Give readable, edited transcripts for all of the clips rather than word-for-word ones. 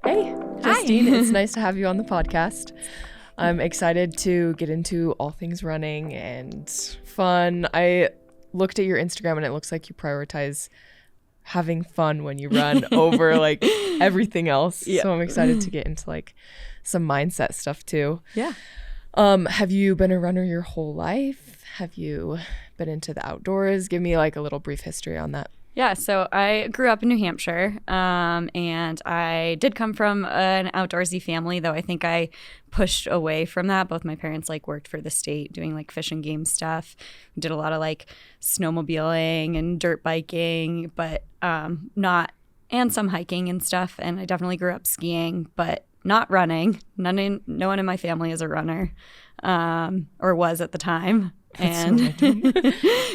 Hey, Justine, it's nice to have you on the podcast. I'm excited to get into all things running and fun. I looked at your Instagram and it looks like you prioritize having fun when you run over like everything else. Yeah. So I'm excited to get into like some mindset stuff too. Yeah. Have you been a runner your whole life? Have you been into the outdoors? Give me like a little brief history on that. Yeah, so I grew up in New Hampshire, and I did come from an outdoorsy family, though I think I pushed away from that. Both my parents like worked for the state doing like fish and game stuff. We did a lot of like snowmobiling and dirt biking, but not, and some hiking and stuff. And I definitely grew up skiing, but not running. No one in my family is a runner, or was at the time. And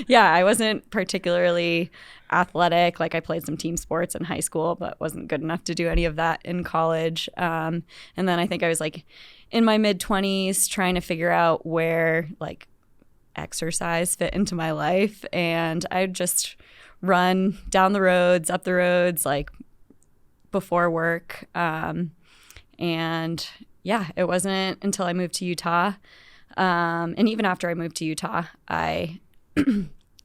yeah, I wasn't particularly athletic. Like I played some team sports in high school, but wasn't good enough to do any of that in college. And then I think I was like in my mid-20s trying to figure out where like exercise fit into my life. And I'd just run down the roads, up the roads, like before work. And yeah, it wasn't until I moved to Utah. And even after I moved to Utah, I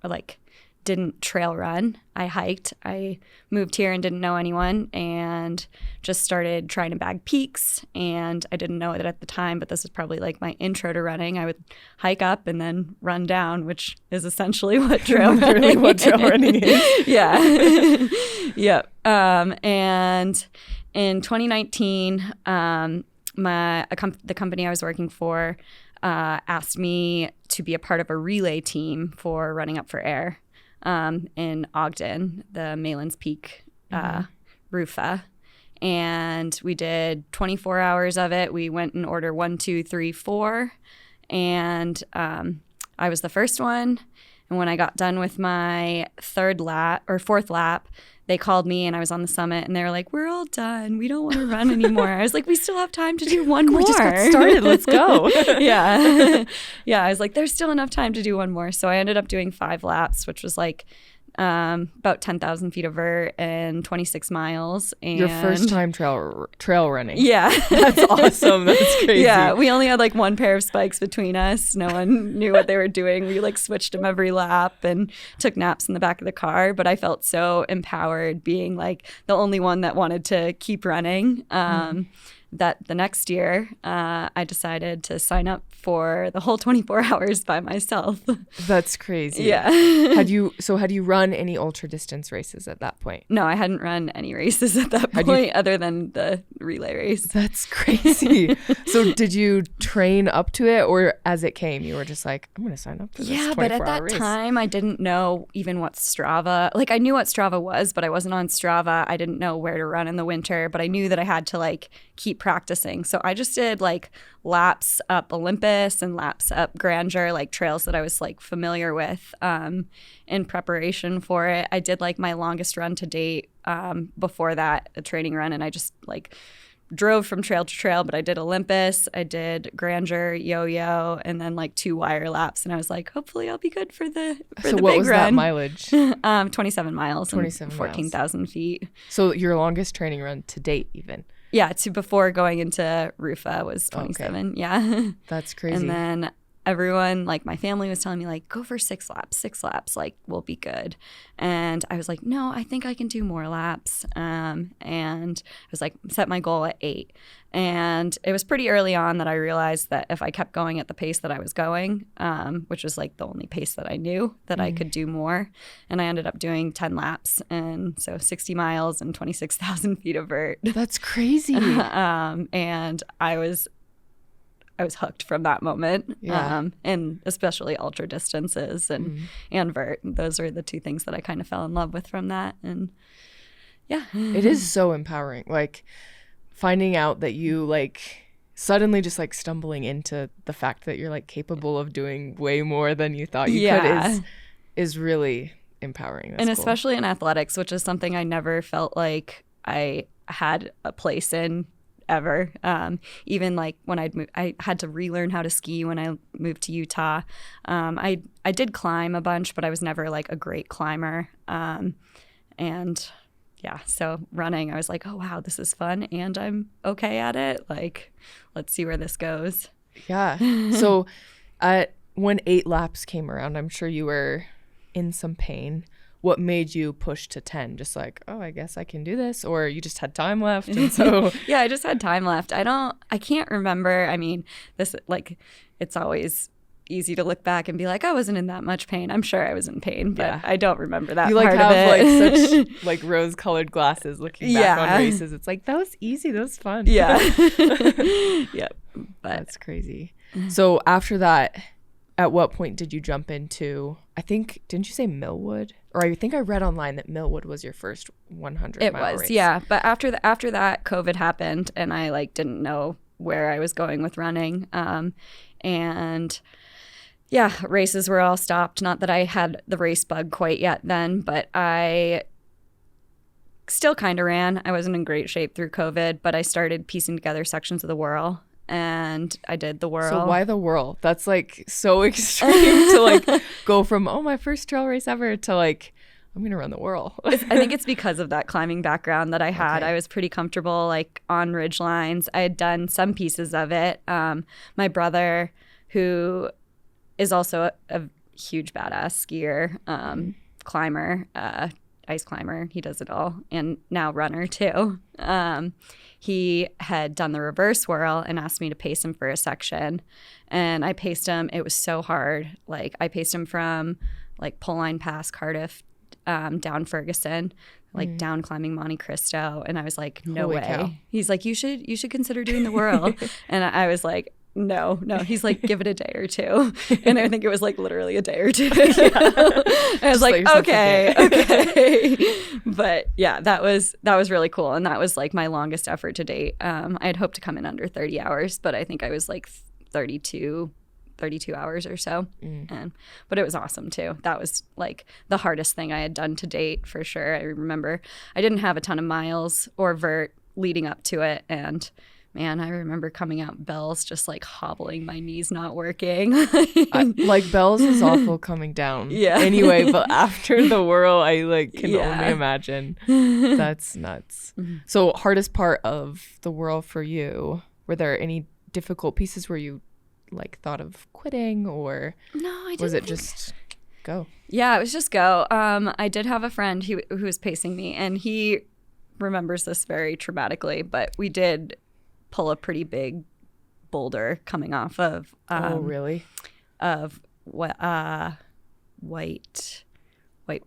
like didn't trail run. I hiked. I moved here and didn't know anyone and just started trying to bag peaks. And I didn't know it at the time, but this is probably like my intro to running. I would hike up and then run down, which is essentially what trail running is. Yeah. Yep. And in 2019, the company I was working for asked me to be a part of a relay team for running up for air in Ogden, the Malin's Peak RUFA. And we did 24 hours of it. We went in order 1, 2, 3, 4. And I was the first one. And when I got done with my fourth lap, they called me and I was on the summit and they were like, "We're all done. We don't want to run anymore." I was like, "We still have time to do one more. We just got started. Let's go." Yeah. Yeah. I was like, "There's still enough time to do one more." So I ended up doing 5 laps, which was like about 10,000 feet of vert and 26 miles. And your first time trail running. Yeah. That's awesome. That's crazy. Yeah. We only had like one pair of spikes between us. No one knew what they were doing. We like switched them every lap and took naps in the back of the car. But I felt so empowered being like the only one that wanted to keep running. That the next year, I decided to sign up for the whole 24 hours by myself. That's crazy. Yeah. Had you run any ultra distance races at that point? No, I hadn't run any races at that point other than the relay race. That's crazy. So did you train up to it, or as it came, you were just like, I'm going to sign up for this 24-hour race? Yeah, but at that time, I didn't know even what Strava, like I knew what Strava was, but I wasn't on Strava. I didn't know where to run in the winter, but I knew that I had to like keep practicing. So I just did like laps up Olympus and laps up Grandeur, like trails that I was like familiar with in preparation for it. I did like my longest run to date before that, a training run, and I just like drove from trail to trail, but I did Olympus, I did Grandeur, yo-yo, and then like 2 wire laps. And I was like, hopefully I'll be good for the big run. So what was that mileage? 27 miles 14,000 feet. So your longest training run to date even? Yeah, before going into RUFA was 27. Okay. Yeah. That's crazy. And then everyone, like my family was telling me like, go for 6 laps, like we'll be good. And I was like, no, I think I can do more laps. And I was like, set my goal at 8. And it was pretty early on that I realized that if I kept going at the pace that I was going, which was like the only pace that I knew, that I could do more. And I ended up doing 10 laps. And so 60 miles and 26,000 feet of vert. That's crazy. And I was hooked from that moment. Yeah. And especially ultra distances and vert. Those are the 2 things that I kind of fell in love with from that. And yeah. It is so empowering. Like finding out that you like suddenly just like stumbling into the fact that you're like capable of doing way more than you thought you could is really empowering. That's and cool. Especially in athletics, which is something I never felt like I had a place in ever. Even like when I had to relearn how to ski when I moved to Utah. I did climb a bunch, but I was never like a great climber. And yeah, so running, I was like, oh, wow, this is fun and I'm okay at it. Like, let's see where this goes. Yeah. So when 8 laps came around, I'm sure you were in some pain. What made you push to 10? Just like, oh, I guess I can do this? Or you just had time left? And so yeah, I just had time left. I can't remember. I mean, this, like, it's always easy to look back and be like, I wasn't in that much pain. I'm sure I was in pain, but I don't remember that you like part have of it. like such like rose-colored glasses looking back on races. It's like, that was easy. That was fun. Yeah. Yep. But that's crazy. So after that, at what point did you jump into, I think, didn't you say Millwood? Or I think I read online that Millwood was your first 100-mile race. Yeah. But after that, COVID happened, and I like didn't know where I was going with running. And yeah, races were all stopped. Not that I had the race bug quite yet then, but I still kind of ran. I wasn't in great shape through COVID, but I started piecing together sections of the Whirl. And I did the Whirl. So why the Whirl? That's like so extreme to like go from, oh, my first trail race ever to like, I'm going to run the Whirl. I think it's because of that climbing background that I had. Okay. I was pretty comfortable like on ridge lines. I had done some pieces of it. My brother, who is also a huge badass skier, climber, ice climber, he does it all, and now runner too. He had done the reverse Whirl and asked me to pace him for a section. And I paced him. It was so hard. Like, I paced him from like Poline Pass, Cardiff, down Ferguson, like down climbing Monte Cristo. And I was like, no Holy way. Cow. He's like, you should consider doing the Whirl. And I was like, no. He's like, give it a day or two. And I think it was like literally a day or two. I was like, okay. But yeah, that was really cool. And that was like my longest effort to date. I had hoped to come in under 30 hours, but I think I was like 32 hours or so. But it was awesome too. That was like the hardest thing I had done to date for sure. I remember I didn't have a ton of miles or vert leading up to it, and man, I remember coming out bells just like hobbling, my knees not working. Like bells is awful coming down. Yeah. Anyway, but after the Whirl, I like can only imagine. That's nuts. So hardest part of the Whirl for you, were there any difficult pieces where you like thought of quitting, or no, I didn't. Was it just go? Yeah, it was just go. I did have a friend who was pacing me, and he remembers this very traumatically, but we did pull a pretty big boulder coming off of oh really? Of what white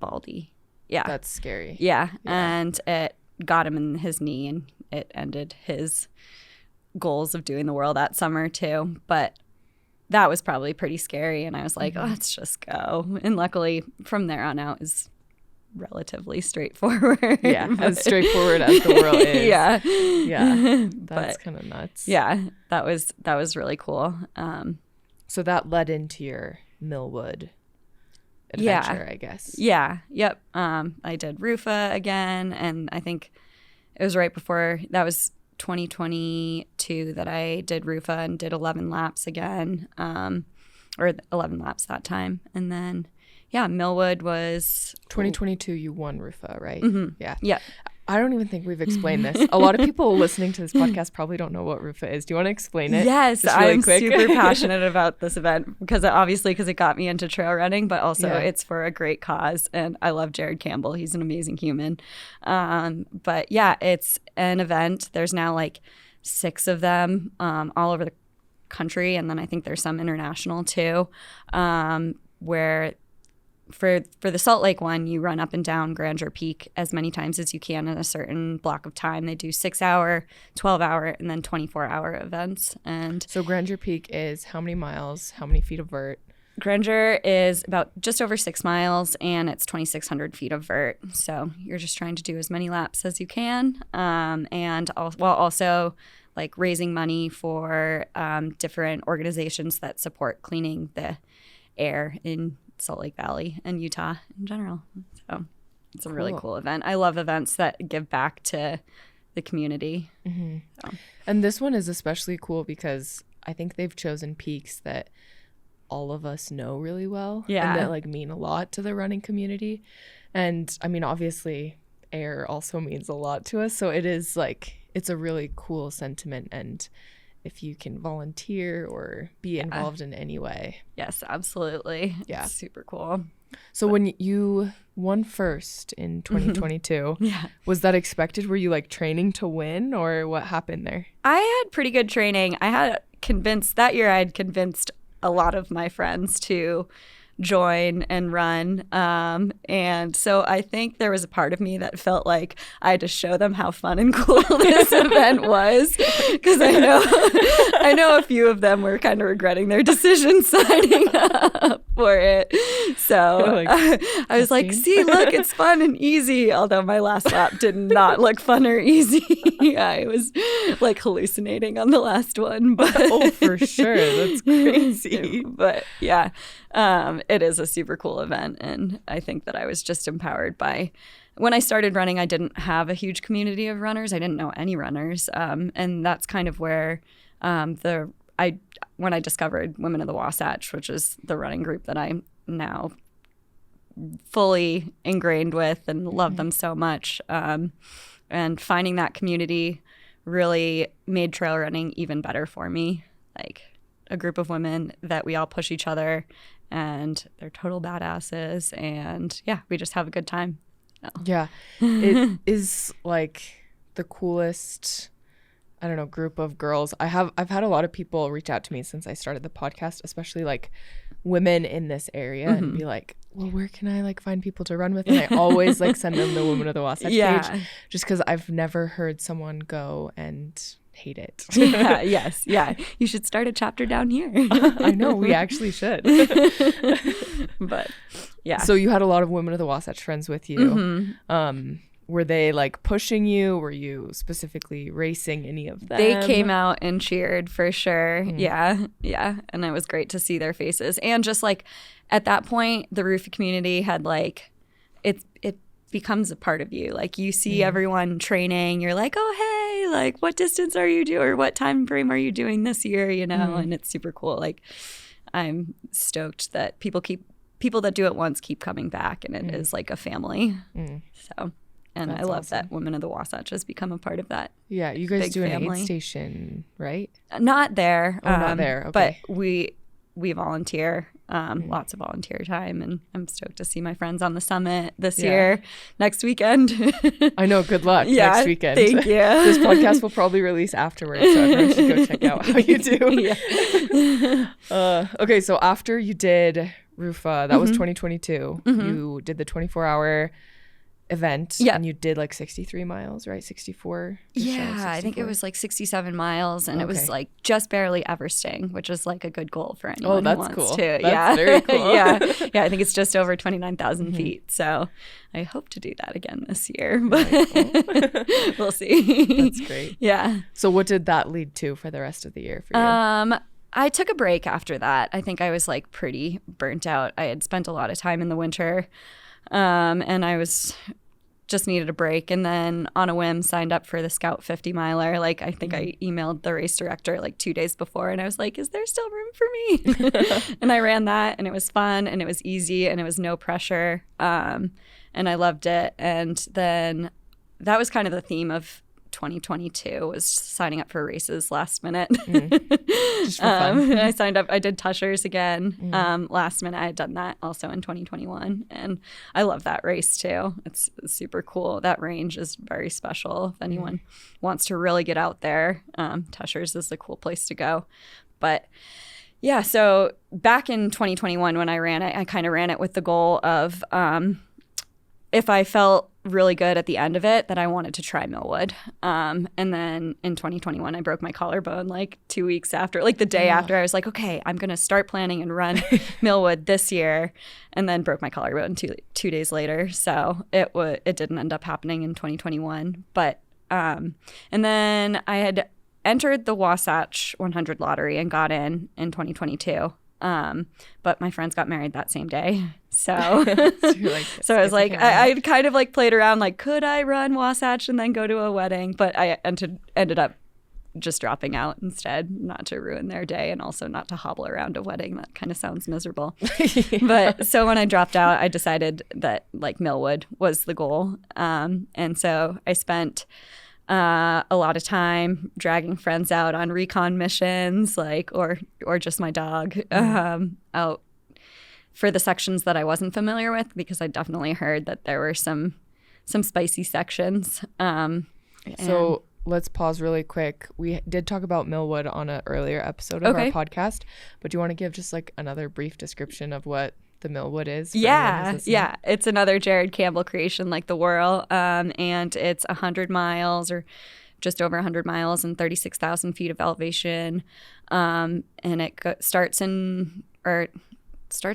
baldy. Yeah. That's scary. Yeah. And it got him in his knee, and it ended his goals of doing the Whirl that summer too. But that was probably pretty scary, and I was like, oh, let's just go. And luckily from there on out is relatively straightforward. Yeah, as straightforward as the Whirl is. Yeah. That's kind of nuts. Yeah, that was really cool. So that led into your Millwood adventure, I guess. Yeah. Yep. I did RUFA again, and I think it was right before, that was 2022 that I did RUFA and did 11 laps again, or 11 laps that time. And then yeah, Millwood was 2022. You won RUFA, right? Yeah. Yeah. I don't even think we've explained this. A lot of people listening to this podcast probably don't know what RUFA is. Do you want to explain it? Yes, really I'm super passionate about this event because it got me into trail running, but also it's for a great cause. And I love Jared Campbell. He's an amazing human. But yeah, it's an event. There's now like 6 of them all over the country. And then I think there's some international too, where for the Salt Lake one, you run up and down Grandeur Peak as many times as you can in a certain block of time. They do 6-hour, 12-hour, and then 24-hour events. And so Grandeur Peak is how many miles, how many feet of vert? Grandeur is about just over 6 miles, and it's 2,600 feet of vert. So you're just trying to do as many laps as you can, while also like raising money for different organizations that support cleaning the air in Salt Lake Valley and Utah in general. So it's a really cool event. I love events that give back to the community. So. And this one is especially cool because I think they've chosen peaks that all of us know really well and that like mean a lot to the running community. And I mean, obviously air also means a lot to us. So it is like, it's a really cool sentiment. And if you can volunteer or be involved in any way. Yes, absolutely. Yeah. It's super cool. So when you won first in 2022, was that expected? Were you like training to win, or what happened there? I had pretty good training. I had convinced a lot of my friends to join and run. And so I think there was a part of me that felt like I had to show them how fun and cool this event was, because I know a few of them were kind of regretting their decision signing up for it. So I was like, see, look, it's fun and easy. Although my last lap did not look fun or easy. I was like hallucinating on the last one. But oh, for sure. That's crazy. But yeah. It is a super cool event, and I think that I was just empowered by when I started running. I didn't have a huge community of runners. I didn't know any runners, and that's kind of where when I discovered Women of the Wasatch, which is the running group that I'm now fully ingrained with and love them so much, and finding that community really made trail running even better for me. Like a group of women that we all push each other, and they're total badasses, and yeah, we just have a good time. Yeah, it is like the coolest, I don't know, group of girls. I've had a lot of people reach out to me since I started the podcast, especially like women in this area, and be like, well, where can I like find people to run with? And I always like send them the Women of the Wasatch page, just because I've never heard someone go and hate it. Yeah. You should start a chapter down here. I know, we actually should. But yeah. So you had a lot of Women of the Wasatch friends with you. Were they like pushing you? Were you specifically racing any of them? They came out and cheered for sure. Yeah. And it was great to see their faces. And just like at that point, the RUFA community had like, it becomes a part of you. Like you see everyone training, you're like, oh, hey, like what distance are you doing, or what time frame are you doing this year, and it's super cool. Like I'm stoked that people that do it once keep coming back, and it is like a family. So, and that's I love awesome. That Women of the Wasatch has become a part of that. Yeah, you guys do an aid station, right? Not there. Not there. Okay. But we volunteer, lots of volunteer time, and I'm stoked to see my friends on the summit this year, next weekend. I know, good luck next weekend. Thank you. This podcast will probably release afterwards, so everyone should go check out how you do. Okay, so after you did RUFA, that was 2022, you did the 24-hour event, and you did like 63 miles, right? 64? I think it was like 67 miles, and it was like just barely Everesting, which is like a good goal for anyone who wants to. That's very cool. Yeah, I think it's just over 29,000 feet, so I hope to do that again this year, but we'll see. That's great. Yeah. So what did that lead to for the rest of the year for you? I took a break after that. I think I was like pretty burnt out. I had spent a lot of time in the winter, and I was just needed a break, and then on a whim signed up for the Scout 50 miler. Like I think I emailed the race director like 2 days before, and I was like, is there still room for me? And I ran that, and it was fun, and it was easy, and it was no pressure, and I loved it. And then that was kind of the theme of 2022, was signing up for races last minute. Just for fun. I signed up. I did Tushers again last minute. I had done that also in 2021, and I love that race too. It's super cool. That range is very special. If anyone wants to really get out there, Tushers is a cool place to go. But yeah, so back in 2021 when I ran it, I kind of ran it with the goal of if I felt really good at the end of it, that I wanted to try Millwood. And then in 2021, I broke my collarbone like 2 weeks after, like the day after. I was like, okay, I'm going to start planning and run Millwood this year, and then broke my collarbone two days later. So it didn't end up happening in 2021. But and then I had entered the Wasatch 100 lottery and got in 2022. But my friends got married that same day. So, so I was like, I kind of like played around like, could I run Wasatch and then go to a wedding? But I ended up just dropping out instead, not to ruin their day and also not to hobble around a wedding. That kind of sounds miserable. Yeah. But so when I dropped out, I decided that like Millwood was the goal. And so I spent a lot of time dragging friends out on recon missions, like or just my dog out for the sections that I wasn't familiar with, because I definitely heard that there were some spicy sections. So let's pause really quick. We did talk about Millwood on an earlier episode of our podcast, but do you want to give just like another brief description of what the Millwood is? Yeah. It's another Jared Campbell creation, like the Whirl, and it's 100 miles or just over 100 miles and 36,000 feet of elevation, and it starts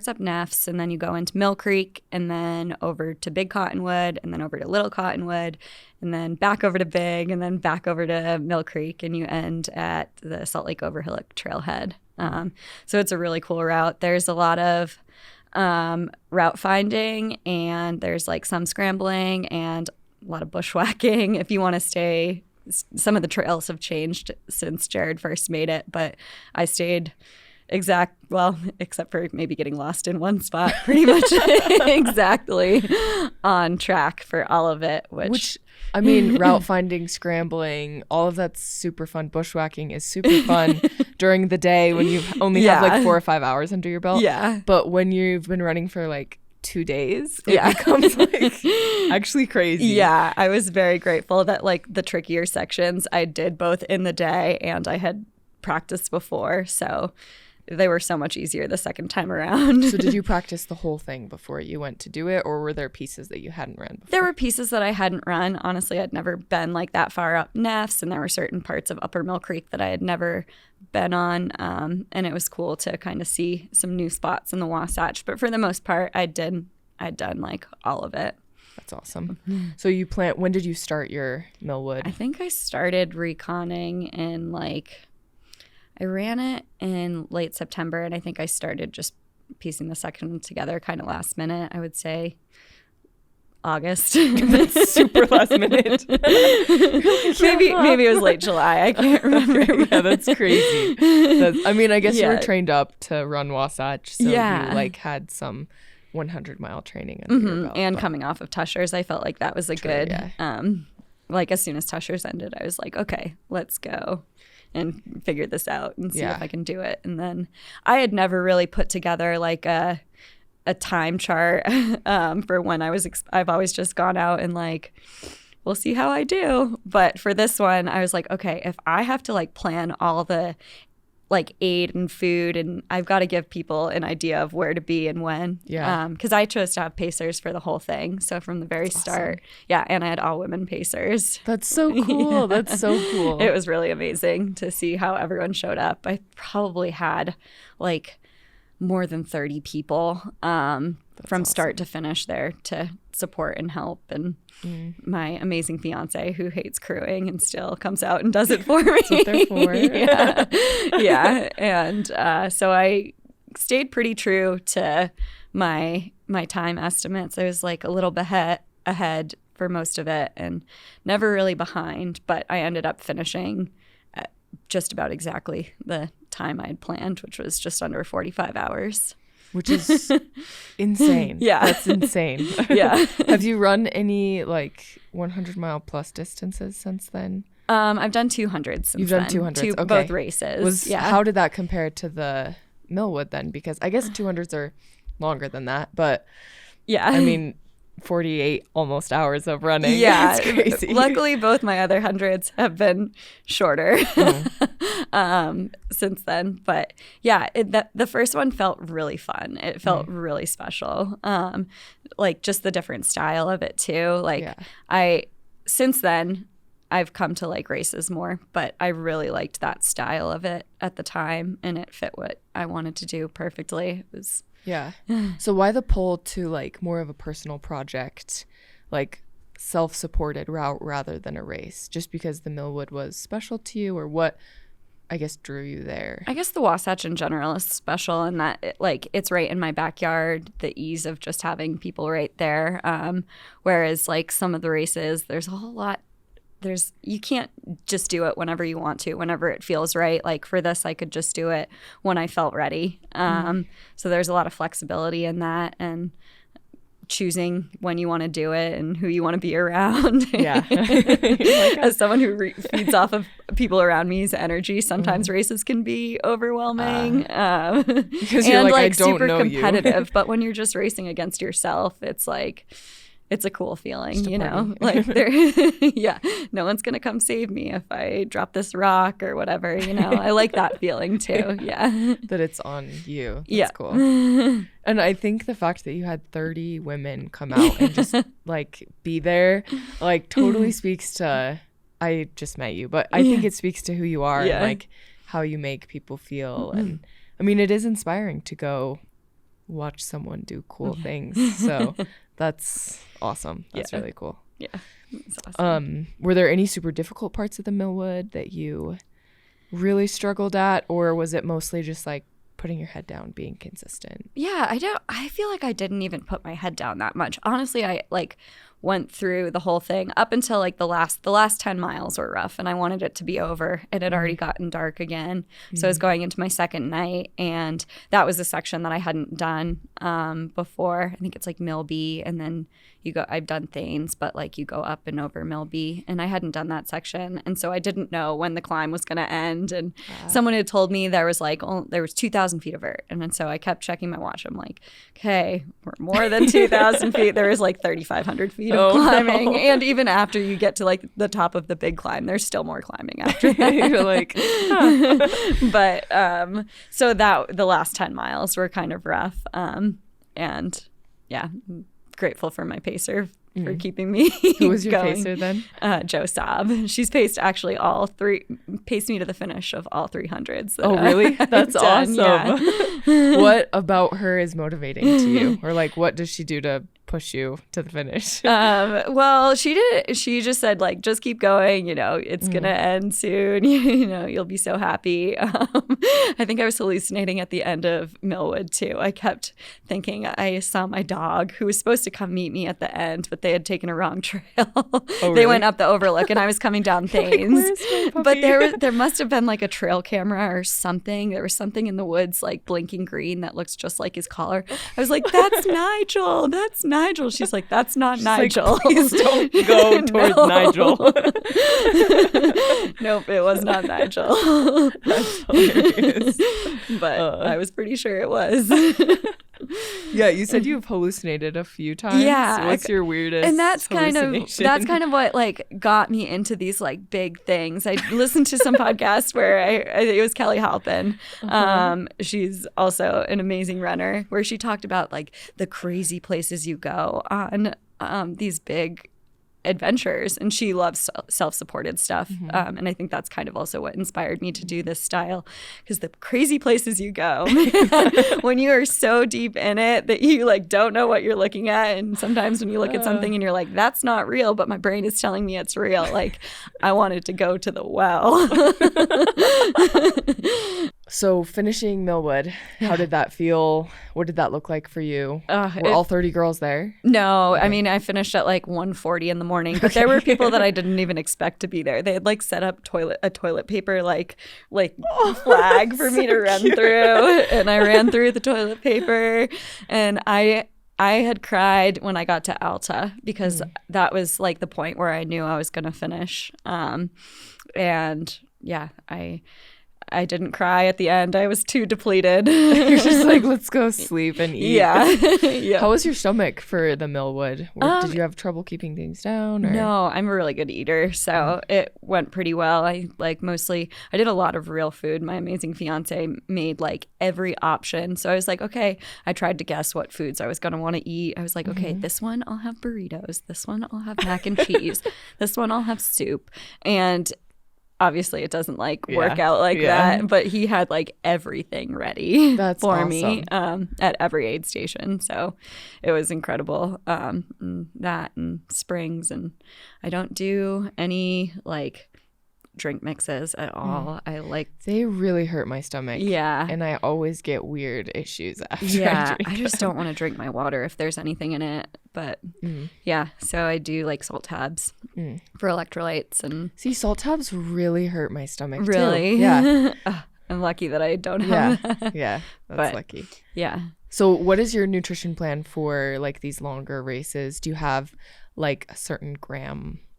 up Neffs, and then you go into Mill Creek, and then over to Big Cottonwood, and then over to Little Cottonwood, and then back over to Big, and then back over to Mill Creek, and you end at the Salt Lake Overlook Trailhead. So it's a really cool route. There's a lot of route finding, and there's like some scrambling and a lot of bushwhacking if you want to stay. Some of the trails have changed since Jared first made it, but I stayed except for maybe getting lost in one spot, pretty much exactly on track for all of it. Which I mean, route finding, scrambling, all of that's super fun. Bushwhacking is super fun during the day when you only have like 4 or 5 hours under your belt. Yeah. But when you've been running for like 2 days, it becomes like actually crazy. Yeah. I was very grateful that like the trickier sections I did both in the day and I had practiced before. So they were so much easier the second time around. So did you practice the whole thing before you went to do it, or were there pieces that you hadn't run before? There were pieces that I hadn't run. Honestly, I'd never been like that far up Neffs, and there were certain parts of Upper Mill Creek that I had never been on, and it was cool to kind of see some new spots in the Wasatch. But for the most part, I'd done like all of it. That's awesome. So when did you start your Millwood? I think I started reconning in I ran it in late September, and I think I started just piecing the section together kind of last minute. I would say August. That's super last minute. Maybe it was late July. I can't remember. Yeah, that's crazy. I guess you were trained up to run Wasatch, so you had some 100-mile training under your belt. And coming off of Tushers, I felt like that was as soon as Tushers ended, I was like, okay, let's go and figure this out and see if I can do it. And then I had never really put together like a time chart for when I've always just gone out and we'll see how I do. But for this one, I was like, okay, if I have to plan all the aid and food, and I've got to give people an idea of where to be and when. Yeah. Because I chose to have pacers for the whole thing. So from the very start, and I had all women pacers. That's so cool. That's so cool. It was really amazing to see how everyone showed up. I probably had more than 30 people from start to finish there to support and help. And my amazing fiance, who hates crewing and still comes out and does it for me. That's what they're for. Yeah. And so I stayed pretty true to my time estimates. I was a little bit ahead for most of it and never really behind, but I ended up finishing at just about exactly the time I had planned, which was just under 45 hours. Which is insane. Yeah. That's insane. Yeah. Have you run any 100-mile plus distances since then? I've done 200s since You've done 200s, okay. Both races. How did that compare to the Millwood then? Because I guess 200s are longer than that, but 48 almost hours of running. Yeah. It's crazy. Luckily, both my other 100s have been shorter since then. But the first one felt really fun. It felt really special. Just the different style of it too. Since then, I've come to like races more, but I really liked that style of it at the time, and it fit what I wanted to do perfectly. It was So why the pull to more of a personal project, self-supported route rather than a race? Just because the Millwood was special to you, or what I guess drew you there? I guess the Wasatch in general is special in that it's right in my backyard, the ease of just having people right there. Whereas some of the races, there's a whole lot you can't just do it whenever you want to, whenever it feels right. Like for this, I could just do it when I felt ready. So there's a lot of flexibility in that, and choosing when you want to do it and who you want to be around. Yeah. As someone who feeds off of people around me's energy, sometimes races can be overwhelming because you're and like, I don't super know competitive. But when you're just racing against yourself, it's like, it's a cool feeling, you know, like yeah, no one's going to come save me if I drop this rock or whatever, you know. I like that feeling too. Yeah. That it's on you. That's cool. And I think the fact that you had 30 women come out and just like be there, like totally speaks to, I just met you, but I think it speaks to who you are and like how you make people feel. And I mean, it is inspiring to go watch someone do cool things. So that's awesome. That's really cool. Yeah. That's awesome. Were there any super difficult parts of the Millwood that you really struggled at, or was it mostly just like putting your head down, being consistent? Yeah, I feel like I didn't even put my head down that much. Honestly, I like went through the whole thing up until like the last 10 miles were rough, and I wanted it to be over. It had already gotten dark again. So I was going into my second night, and that was a section that I hadn't done before. I think it's like Mill B, and then I've done Thanes, but like you go up and over Mill B, and I hadn't done that section. And so I didn't know when the climb was going to end. And someone had told me there was 2,000 feet of vert. And then so I kept checking my watch. I'm like, okay, we're more than 2,000 feet. There was like 3,500 feet of climbing. No. And even after you get to like the top of the big climb, there's still more climbing after that. You're like, But so that the last 10 miles were kind of rough. And yeah, grateful for my pacer for keeping me Who was your going. pacer then? Joe Saab. She's paced actually paced me to the finish of all 300s. Oh, really? That's awesome. Yeah. What about her is motivating to you? Or like, what does she do to push you to the finish? Well, she just said like, just keep going, you know, it's gonna end soon. You know, you'll be so happy. I think I was hallucinating at the end of Millwood too. I kept thinking I saw my dog, who was supposed to come meet me at the end, but they had taken a wrong trail. Oh, really? They went up the overlook, and I was coming down Thanes. But there must have been like a trail camera or something. There was something in the woods like blinking green that looks just like his collar. I was like, that's Nigel. That's Nigel. She's like, that's not Nigel. Like, please don't go towards Nigel. Nope, it was not Nigel. That's hilarious. But I was pretty sure it was. Yeah, you said you've hallucinated a few times. Yeah. What's your weirdest And that's kind of what like got me into these like big things. I listened to some podcasts where it was Kelly Halpin. She's also an amazing runner, where she talked about like the crazy places you go on these big adventures, and she loves self-supported stuff, and I think that's kind of also what inspired me to do this style, because the crazy places you go, when you are so deep in it that you like don't know what you're looking at, and sometimes when you look at something and you're like, that's not real, but my brain is telling me it's real, like I wanted to go to the well. So finishing Millwood, how did that feel? What did that look like for you? Were all 30 girls there? No, okay. I mean, I finished at like 1:40 in the morning, but there were people that I didn't even expect to be there. They had like set up a toilet paper like flag for me to run through, and I ran through the toilet paper, and I had cried when I got to Alta, because that was like the point where I knew I was going to finish. And yeah, I didn't cry at the end. I was too depleted. You're just like, let's go sleep and eat. Yeah. Yeah. How was your stomach for the Millwood? Did you have trouble keeping things down? Or? No, I'm a really good eater, so it went pretty well. I did a lot of real food. My amazing fiance made like every option. So I was like, okay, I tried to guess what foods I was going to want to eat. I was like, okay, this one I'll have burritos. This one I'll have mac and cheese. This one I'll have soup. And obviously it doesn't like work out like that, but he had like everything ready for me at every aid station. So it was incredible. That and springs, and I don't do any like drink mixes at all. They really hurt my stomach. Yeah. And I always get weird issues after I drink just don't want to drink my water if there's anything in it. But yeah, so I do like salt tabs for electrolytes. And see, salt tabs really hurt my stomach really? too. Yeah. I'm lucky that I don't have that. Yeah, that's lucky. Yeah. So what is your nutrition plan for like these longer races? Do you have like a certain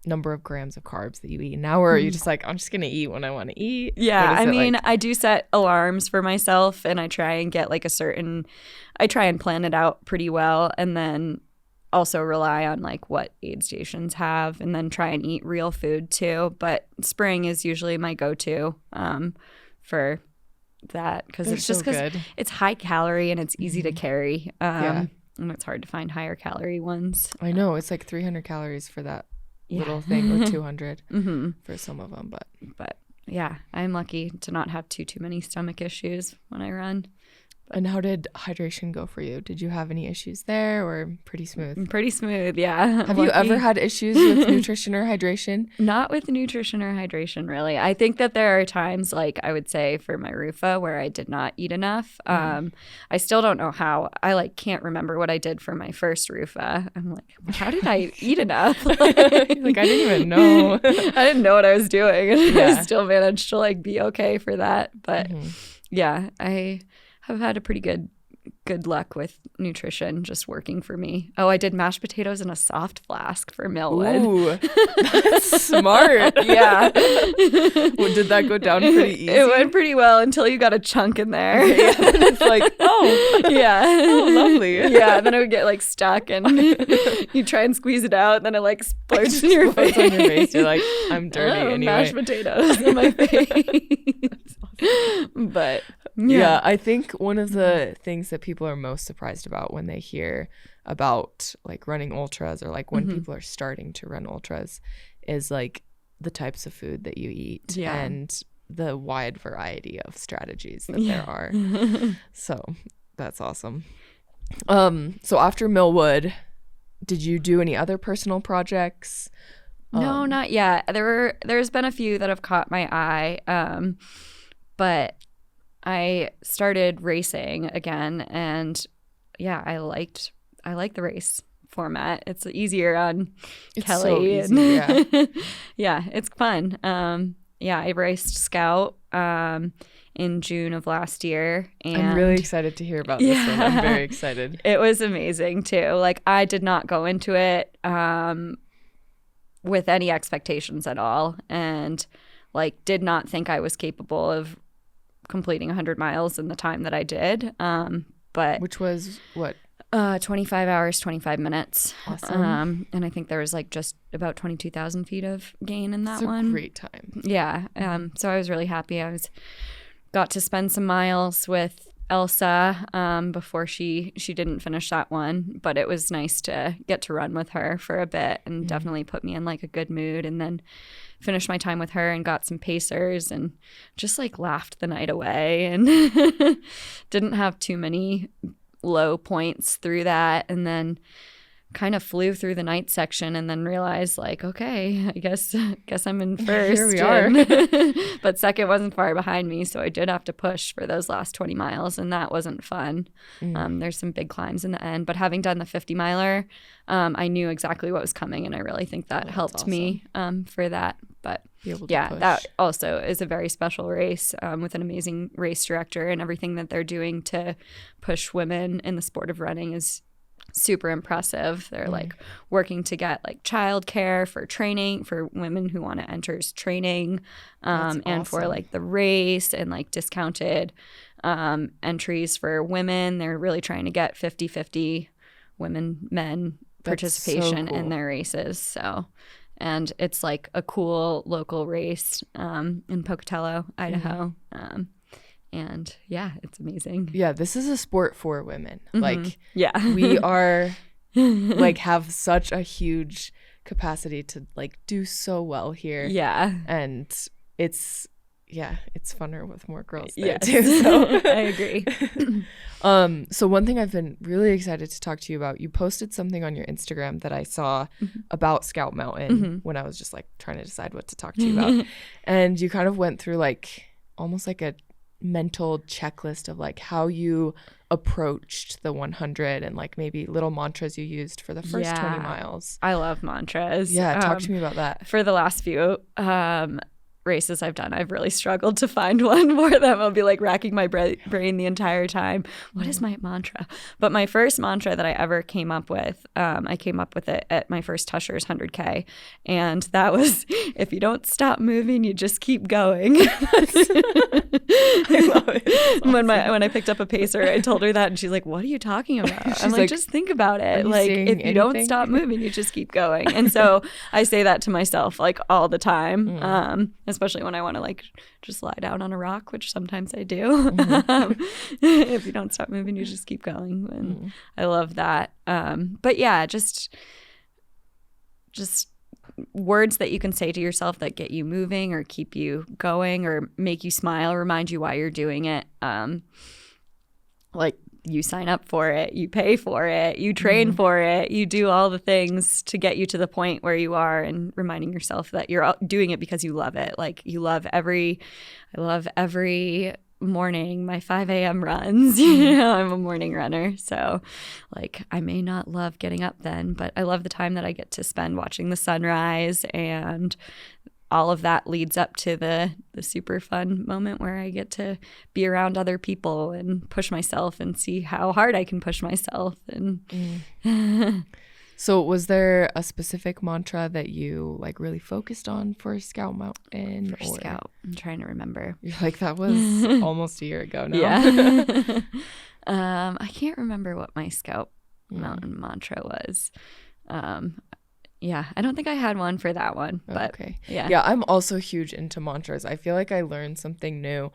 number of grams of carbs that you eat now, or are you just like, I'm just gonna eat when I want to eat? Yeah, I mean, like? I do set alarms for myself, and I try and get like I try and plan it out pretty well, and then also rely on like what aid stations have, and then try and eat real food too. But spring is usually my go-to for that, because it's just because it's high calorie and it's easy to carry, and it's hard to find higher calorie ones. I know, it's like 300 calories for that little thing, or 200 for some of them, but yeah, I'm lucky to not have too many stomach issues when I run. And how did hydration go for you? Did you have any issues there, or pretty smooth? Pretty smooth, yeah. Have you ever had issues with nutrition or hydration? Not with nutrition or hydration, really. I think that there are times, like I would say for my RUFA, where I did not eat enough. I still don't know how. I can't remember what I did for my first RUFA. I'm like, how did I eat enough? Like I didn't even know. I didn't know what I was doing, and I still managed to be okay for that. But yeah, I have had a pretty good luck with nutrition just working for me. Oh, I did mashed potatoes in a soft flask for Millwood. Ooh, that's smart. Yeah. Well, did that go down pretty easy? It went pretty well until you got a chunk in there. Okay. And it's like, yeah. Oh, lovely. Yeah, and then it would get stuck, and you try and squeeze it out, and then it explodes in your face. On your face. You're like, I'm dirty anyway. Mashed potatoes in my face. But yeah, I think one of the things that people are most surprised about when they hear about running ultras, or when people are starting to run ultras, is the types of food that you eat and the wide variety of strategies that there are. So that's awesome. So after Millwood, did you do any other personal projects? No, not yet. There's been a few that have caught my eye, but I started racing again, and yeah, I liked the race format. It's easier on Kelly. So easy, yeah, it's fun. I raced Scout in June of last year, and I'm really excited to hear about this one. I'm very excited. It was amazing too. I did not go into it with any expectations at all, and did not think I was capable of completing 100 miles in the time that I did. But which was what? 25 hours, 25 minutes. Awesome. And I think there was just about 22,000 feet of gain in that It's one. a great time. Yeah. So I was really happy. Got to spend some miles with Elsa before she didn't finish that one, but it was nice to get to run with her for a bit, and definitely put me in a good mood. And then finished my time with her and got some pacers, and just laughed the night away, and didn't have too many low points through that. And then kind of flew through the night section, and then realized okay, I guess I'm in first. Here we are. But second wasn't far behind me, so I did have to push for those last 20 miles, and that wasn't fun. There's some big climbs in the end, but having done the 50 miler, I knew exactly what was coming, and I really think that helped awesome. Me for that. But yeah, that also is a very special race with an amazing race director, and everything that they're doing to push women in the sport of running is super impressive. They're working to get childcare for training for women who want to enter training, and awesome. for the race, and discounted entries for women. They're really trying to get 50-50 women-men participation so cool. in their races. So, and it's a cool local race in Pocatello, Idaho. And yeah, it's amazing. Yeah, this is a sport for women. Yeah. We are have such a huge capacity to do so well here. Yeah. And it's funner with more girls there yes. too. So I agree. So one thing I've been really excited to talk to you about, you posted something on your Instagram that I saw about Scout Mountain when I was just trying to decide what to talk to you about. And you kind of went through almost a mental checklist of like how you approached the 100 and like maybe little mantras you used for the first 20 miles. I love mantras. Yeah, talk to me about that. For the last few races I've done, I've really struggled to find one for them. I'll be like racking my brain the entire time. What is my mantra? But my first mantra that I ever came up with, I came up with it at my first Tushers 100K. And that was, if you don't stop moving, you just keep going. I love it. Awesome. When I picked up a pacer, I told her that and she's like, what are you talking about? I'm like, just think about it. Like, if you don't stop moving, you just keep going. And so I say that to myself like all the time. Especially when I want to like just lie down on a rock, which sometimes I do. If you don't stop moving, you just keep going. And I love that. But yeah, just words that you can say to yourself that get you moving or keep you going or make you smile, remind you why you're doing it. Like you sign up for it, you pay for it, you train for it, you do all the things to get you to the point where you are, and reminding yourself that you're doing it because you love it. Like I love every morning, my 5 a.m. runs. I'm a morning runner. So like I may not love getting up then, but I love the time that I get to spend watching the sunrise, and all of that leads up to the super fun moment where I get to be around other people and push myself and see how hard I can push myself. And So was there a specific mantra that you like really focused on for Scout Mountain? Scout, I'm trying to remember. You're like, that was almost a year ago now. Yeah. I can't remember what my Scout Mountain mantra was. Yeah, I don't think I had one for that one, but okay. Yeah, I'm also huge into mantras. I feel like I learned something new,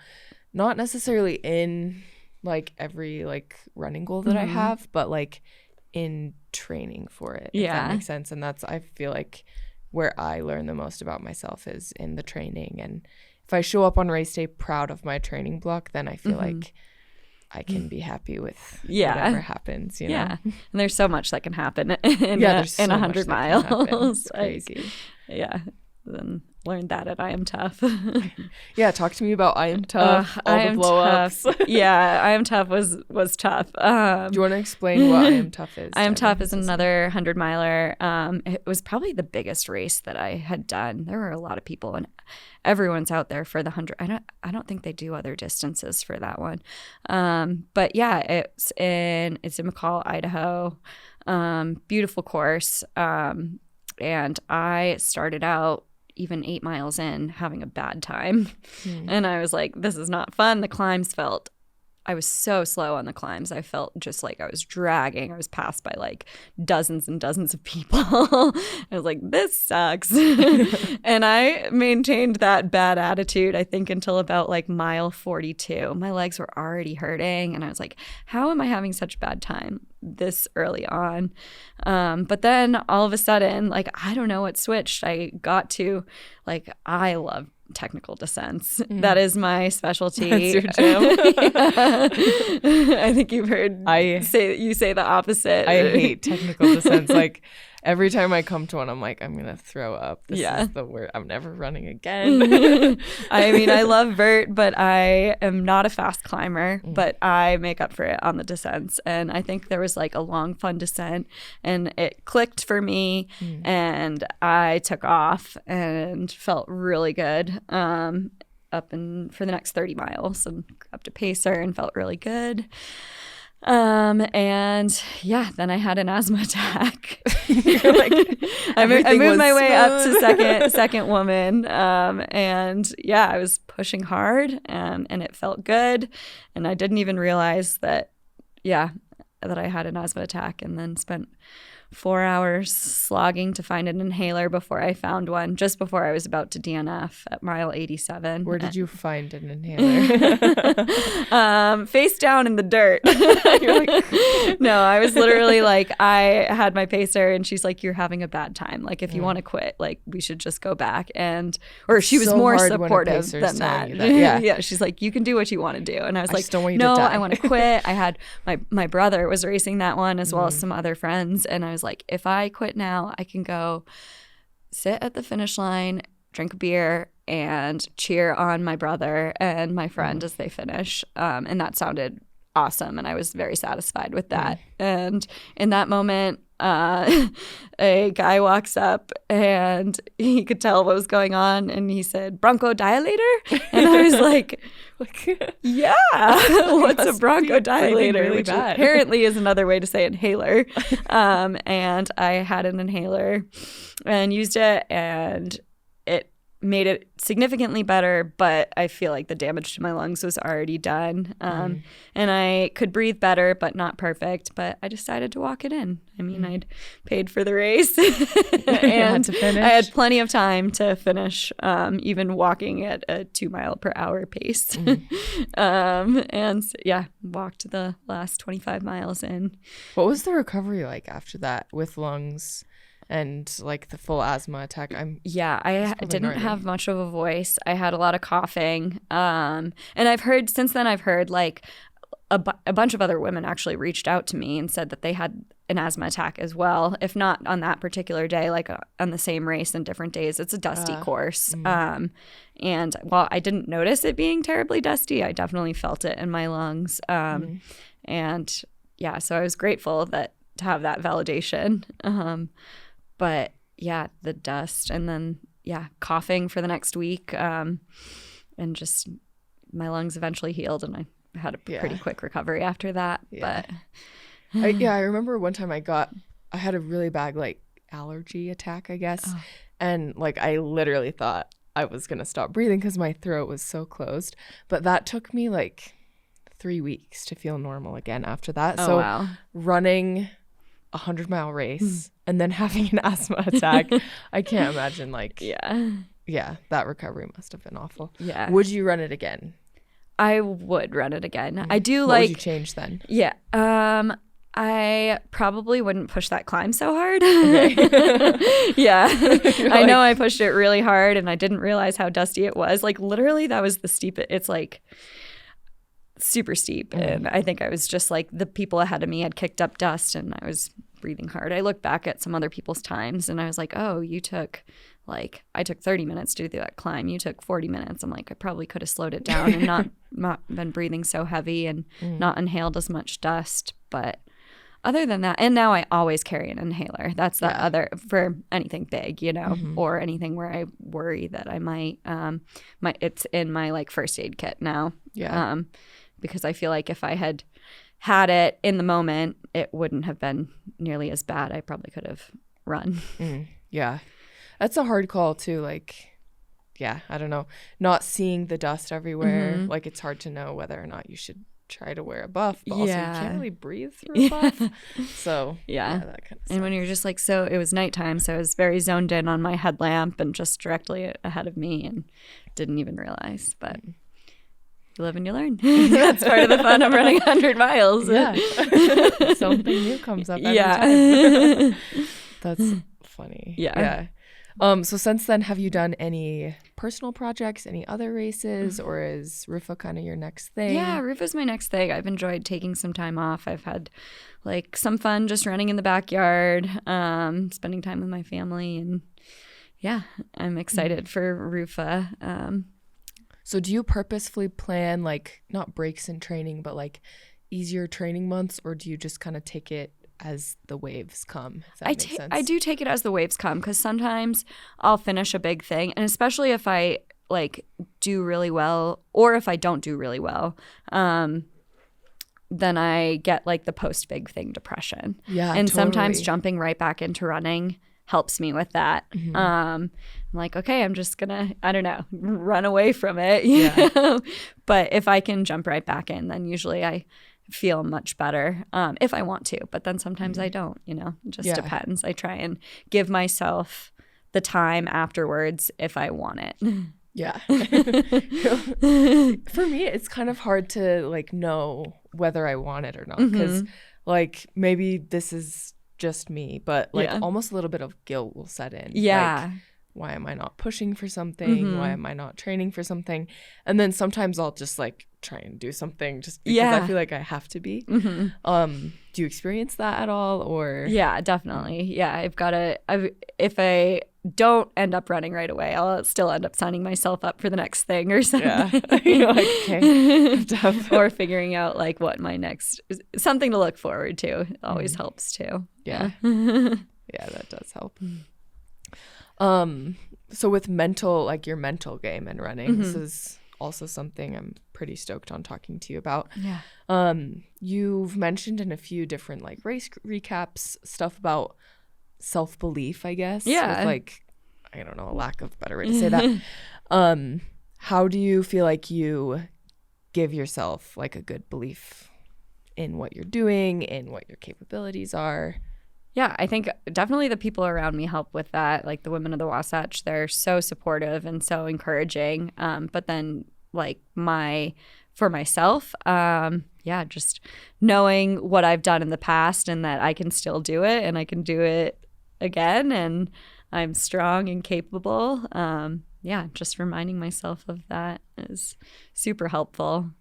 not necessarily in like every like running goal that I have, but like in training for it. If that makes sense. And that's, I feel like, where I learn the most about myself is in the training. And if I show up on race day proud of my training block, then I feel like I can be happy with whatever happens, you know? Yeah. And there's so much that can happen in 100 miles. It's crazy. Yeah. Then learned that at I Am Tough. Yeah, talk to me about I Am Tough, all the blow-ups. Yeah, I Am Tough was tough. Do you want to explain what I Am Tough is? I Am Tough is another 100-miler. It was probably the biggest race that I had done. There were a lot of people, and everyone's out there for the 100. I don't think they do other distances for that one. But yeah, it's in McCall, Idaho. Beautiful course. And I started out even 8 miles in having a bad time. And I was like, this is not fun. The climbs I was so slow on the climbs. I felt just like I was dragging. I was passed by like dozens and dozens of people. I was like, this sucks. And I maintained that bad attitude, I think, until about like mile 42. My legs were already hurting. And I was like, how am I having such a bad time this early on? But then all of a sudden, like, I don't know what switched. I got to like, I love technical descents. That is my specialty. That's your jam. I think you've heard you say the opposite. I hate technical descents. Like every time I come to one, I'm like, I'm gonna throw up. This is the word. I'm never running again. I mean, I love vert, but I am not a fast climber, but I make up for it on the descents. And I think there was like a long, fun descent, and it clicked for me, and I took off and felt really good up and for the next 30 miles, and up to pacer and felt really good. And yeah, then I had an asthma attack. I moved my way up to second woman. And yeah, I was pushing hard, and it felt good. And I didn't even realize that I had an asthma attack, and then spent 4 hours slogging to find an inhaler before I found one, just before I was about to DNF at mile 87. Where did you find an inhaler? Face down in the dirt. You're like, no, I was literally like, I had my pacer, and she's like, you're having a bad time. Like, if you want to quit, like, we should just go back. Or she was more supportive than that. Yeah, she's like, you can do what you want to do. And I was like, no, I want to quit. I had my brother was racing that one, as well as some other friends. And I was like, if I quit now, I can go sit at the finish line, drink a beer, and cheer on my brother and my friend as they finish. And that sounded awesome. And I was very satisfied with that. And in that moment, a guy walks up and he could tell what was going on. And he said, bronchodilator? And I was like, yeah, what's a bronchodilator? Really which bad. apparently is another way to say inhaler. And I had an inhaler and used it, and it made it significantly better, but I feel like the damage to my lungs was already done. And I could breathe better, but not perfect. But I decided to walk it in. I mean, I'd paid for the race and I had plenty of time to finish, even walking at a 2 mile per hour pace. And yeah, walked the last 25 miles in. What was the recovery like after that with lungs and like the full asthma attack? I didn't have much of a voice. I had a lot of coughing. And I've heard like a bunch of other women actually reached out to me and said that they had an asthma attack as well, if not on that particular day, like on the same race and different days. It's a dusty course. And while I didn't notice it being terribly dusty, I definitely felt it in my lungs. And yeah, so I was grateful to have that validation. But yeah, the dust, and then coughing for the next week, and just my lungs eventually healed, and I had a pretty quick recovery after that. But I remember one time I had a really bad like allergy attack, I guess, and like I literally thought I was gonna stop breathing because my throat was so closed. But that took me like 3 weeks to feel normal again after that. Running 100-mile race and then having an asthma attack, I can't imagine that recovery must have been awful. Would you run it again? I would run it again. I do What would you change then? I probably wouldn't push that climb so hard. Okay. I know I pushed it really hard and I didn't realize how dusty it was. Like literally that was the steepest. It's like super steep. And I think I was just like the people ahead of me had kicked up dust and I was breathing hard. I looked back at some other people's times and I was like, oh, I took 30 minutes to do that climb. You took 40 minutes. I'm like, I probably could have slowed it down and not been breathing so heavy and not inhaled as much dust. But other than that, and now I always carry an inhaler. That's the other for anything big, or anything where I worry that I might, it's in my like first aid kit now. Because I feel like if I had it in the moment, it wouldn't have been nearly as bad. I probably could have run. Yeah. That's a hard call too. Like, I don't know. Not seeing the dust everywhere. Like it's hard to know whether or not you should try to wear a buff, but also you can't really breathe through a buff. So that kind of sucks. And when you're just like, so it was nighttime, so I was very zoned in on my headlamp and just directly ahead of me and didn't even realize. But you live and you learn. That's part of the fun of running 100 miles. Something new comes up every time. That's funny. So since then, have you done any personal projects, any other races, or is RUFA kind of your next thing? Yeah, RUFA's my next thing. I've enjoyed taking some time off. I've had like some fun just running in the backyard, spending time with my family, and I'm excited for RUFA. So do you purposefully plan like not breaks in training, but like easier training months, or do you just kind of take it as the waves come? If that makes sense. I do take it as the waves come, because sometimes I'll finish a big thing, and especially if I like do really well, or if I don't do really well, then I get like the post big thing depression. And sometimes jumping right back into running helps me with that. I'm like, okay, I'm just gonna, I don't know, run away from it. You know? But if I can jump right back in, then usually I feel much better if I want to. But then sometimes I don't, it just depends. I try and give myself the time afterwards if I want it. For me, it's kind of hard to like know whether I want it or not, because like maybe this is just me, but like almost a little bit of guilt will set in. Like, why am I not pushing for something? Why am I not training for something? And then sometimes I'll just like try and do something just because I feel like I have to be. Do you experience that at all, or? Yeah, definitely. Yeah, if I don't end up running right away, I'll still end up signing myself up for the next thing or something. Yeah. You're like, okay. Or figuring out like what my next, something to look forward to. It always helps too. Yeah. Yeah, that does help. So with your mental game and running, this is also something I'm pretty stoked on talking to you about. Yeah. You've mentioned in a few different like race recaps stuff about self-belief, I guess. Yeah. With, like, I don't know, a lack of better way to say that. How do you feel like you give yourself like a good belief in what you're doing, in what your capabilities are? Yeah, I think definitely the people around me help with that. Like the women of the Wasatch, they're so supportive and so encouraging. But then like for myself, just knowing what I've done in the past and that I can still do it and I can do it again and I'm strong and capable. Just reminding myself of that is super helpful.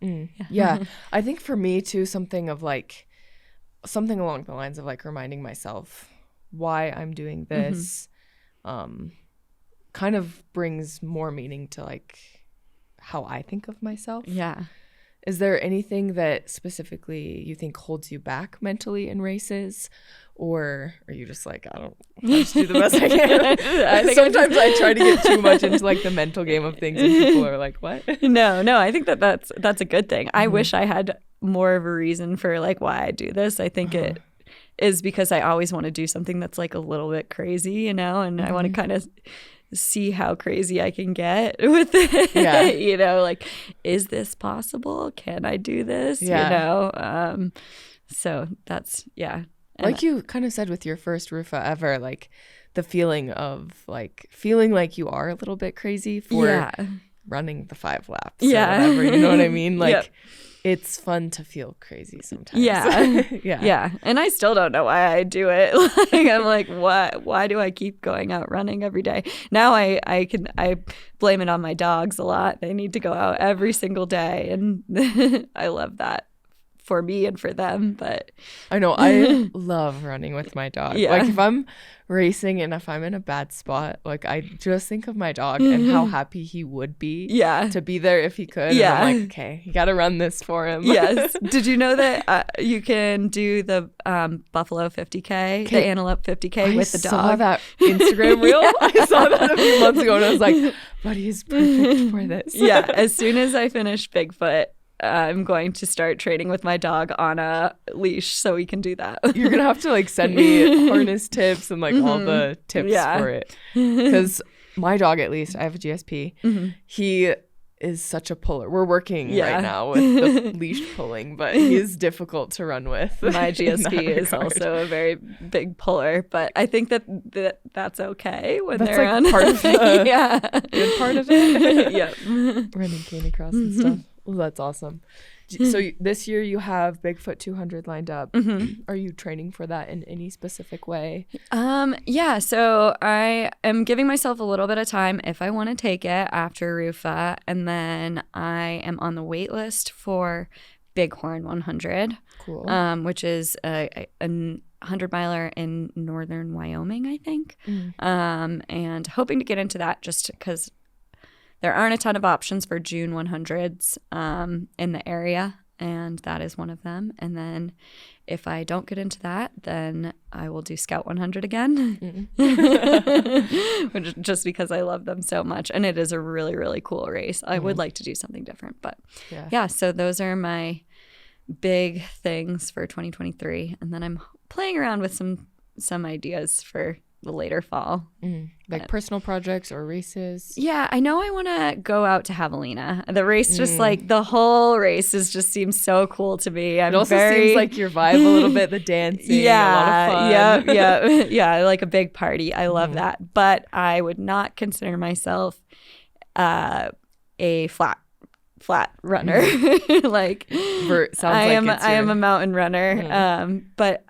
Yeah. I think for me too, something along the lines of like reminding myself why I'm doing this kind of brings more meaning to like how I think of myself. Yeah. Is there anything that specifically you think holds you back mentally in races? Or are you just like, I just do the best I can? Sometimes I try to get too much into like the mental game of things and people are like, what? No, I think that's a good thing. I wish I had more of a reason for like why I do this. I think it is because I always want to do something that's like a little bit crazy, and I want to kind of see how crazy I can get with it. Yeah. Like, is this possible? Can I do this? Yeah. So that's, yeah. Like you kind of said with your first RUFA ever, like the feeling like you are a little bit crazy for running the 5 laps or whatever, you know what I mean? Like it's fun to feel crazy sometimes. Yeah. And I still don't know why I do it. Like I'm like, why do I keep going out running every day? Now I blame it on my dogs a lot. They need to go out every single day, and I love that for me and for them. But I know I love running with my dog. Like if I'm racing and if I'm in a bad spot, like I just think of my dog and how happy he would be to be there if he could. And I'm like, okay, you gotta run this for him. Yes. Did you know that you can do the Buffalo 50K, the Antelope 50K with the dog? I saw that Instagram reel. I saw that a few months ago and I was like, buddy is perfect for this. As soon as I finish Bigfoot, I'm going to start training with my dog on a leash so we can do that. You're going to have to like send me harness tips and like all the tips for it. Because my dog, at least, I have a GSP. He is such a puller. We're working right now with the leash pulling, but he is difficult to run with. My GSP is also a very big puller, but I think that's okay when that's they're like on. Part of the good part of it. Yep. Running canicross and stuff. Well, that's awesome. So this year you have Bigfoot 200 lined up. Are you training for that in any specific way? So I am giving myself a little bit of time if I want to take it after RUFA, and then I am on the wait list for Bighorn 100, which is a 100-miler in northern Wyoming, I think, and hoping to get into that just because there aren't a ton of options for June 100s in the area, and that is one of them. And then if I don't get into that, then I will do Scout 100 again, just because I love them so much. And it is a really, really cool race. I would like to do something different. But so those are my big things for 2023. And then I'm playing around with some ideas for the later fall. Like personal projects or races? Yeah, I know I want to go out to Javelina. The race just like the whole race just seems so cool to me. It also seems like your vibe a little bit, the dancing, a lot of fun. Yeah, like a big party. I love that. But I would not consider myself a flat runner. Like I am a mountain runner. But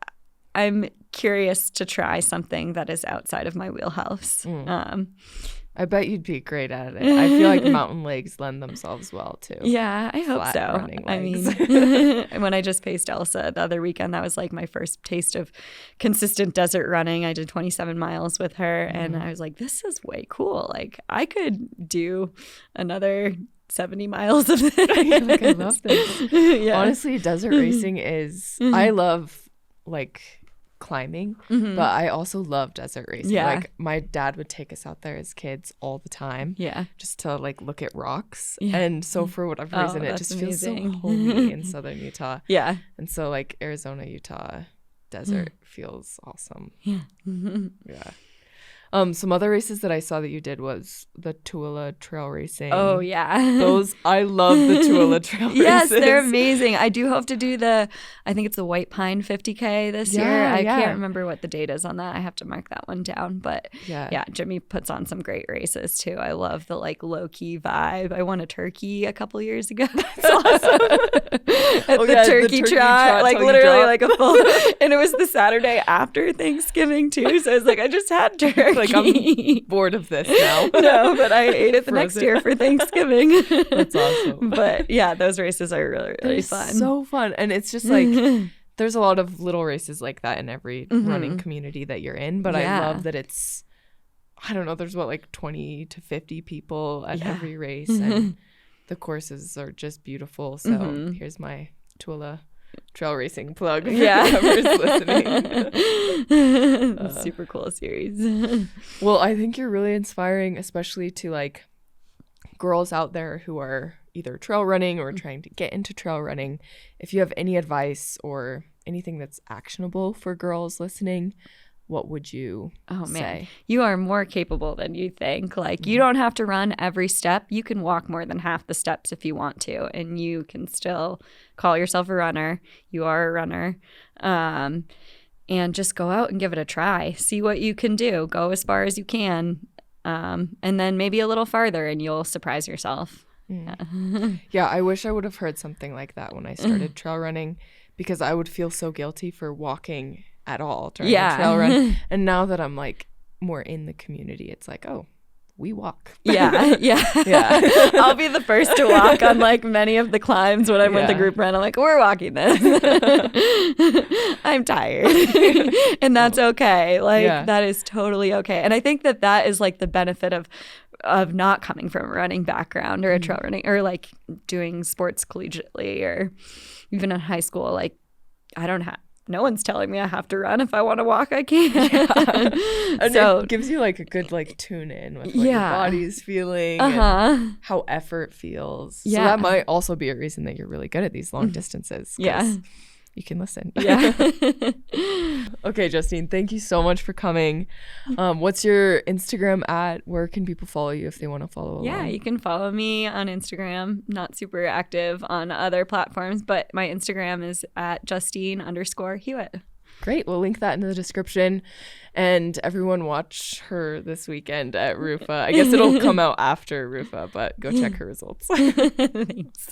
I'm curious to try something that is outside of my wheelhouse. I bet you'd be great at it. I feel like mountain legs lend themselves well too. Yeah, I hope Flat so. running I legs. mean, when I just paced Elsa the other weekend, that was like my first taste of consistent desert running. I did 27 miles with her, and I was like, this is way cool. Like, I could do another 70 miles of this. Like, I love this. Yeah. Honestly, desert racing is, I love like climbing, but I also love desert racing. Yeah. Like my dad would take us out there as kids all the time. Yeah. Just to like look at rocks. Yeah. And so for whatever reason, it that's just feels so amazing. homey in southern Utah. Yeah. And so like Arizona, Utah desert feels awesome. Yeah. Yeah. Some other races that I saw that you did was the Tooele trail racing. Oh, yeah. Those, I love the Tooele trail races. Yes, they're amazing. I do hope to do I think it's the White Pine 50K this year. I can't remember what the date is on that. I have to mark that one down. But yeah, Jimmy puts on some great races too. I love the like low key vibe. I won a turkey a couple years ago. That's awesome. At the turkey trot, like literally like a full, and it was the Saturday after Thanksgiving too. So I was like, I just had turkey. Like, I'm bored of this now. No, but I ate it the next year for Thanksgiving. That's awesome. But yeah, those races are really, really fun. So fun. And it's just like, there's a lot of little races like that in every running community that you're in. But I love that it's, I don't know, there's like 20 to 50 people at every race. And the courses are just beautiful. So here's my Tooele trail racing plug for whoever's listening. Super cool series. Well, I think you're really inspiring, especially to like girls out there who are either trail running or trying to get into trail running. If you have any advice or anything that's actionable for girls listening, what would you say? You are more capable than you think. Like, you don't have to run every step. You can walk more than half the steps if you want to, and you can still call yourself a runner. You are a runner. And just go out and give it a try. See what you can do. Go as far as you can, and then maybe a little farther, and you'll surprise yourself. Yeah, I wish I would have heard something like that when I started trail running, because I would feel so guilty for walking at all during a trail run. And now that I'm like more in the community, it's like, oh, we walk. Yeah. I'll be the first to walk on like many of the climbs when I'm with the group run. I'm like, we're walking this. I'm tired. And that's okay. Like that is totally okay. And I think that is like the benefit of not coming from a running background or a trail running or like doing sports collegiately or even in high school. Like, no one's telling me I have to run. If I want to walk, I can. And so it gives you like a good like tune in with what your body's feeling and how effort feels. So that might also be a reason that you're really good at these long distances. Yeah. You can listen. Yeah. Okay, Justine, thank you so much for coming. What's your Instagram at? Where can people follow you if they want to follow along? Yeah, you can follow me on Instagram. Not super active on other platforms, but my Instagram is at Justine_Hewitt. Great. We'll link that in the description. And everyone watch her this weekend at RUFA. I guess it'll come out after RUFA, but go check her results. Thanks.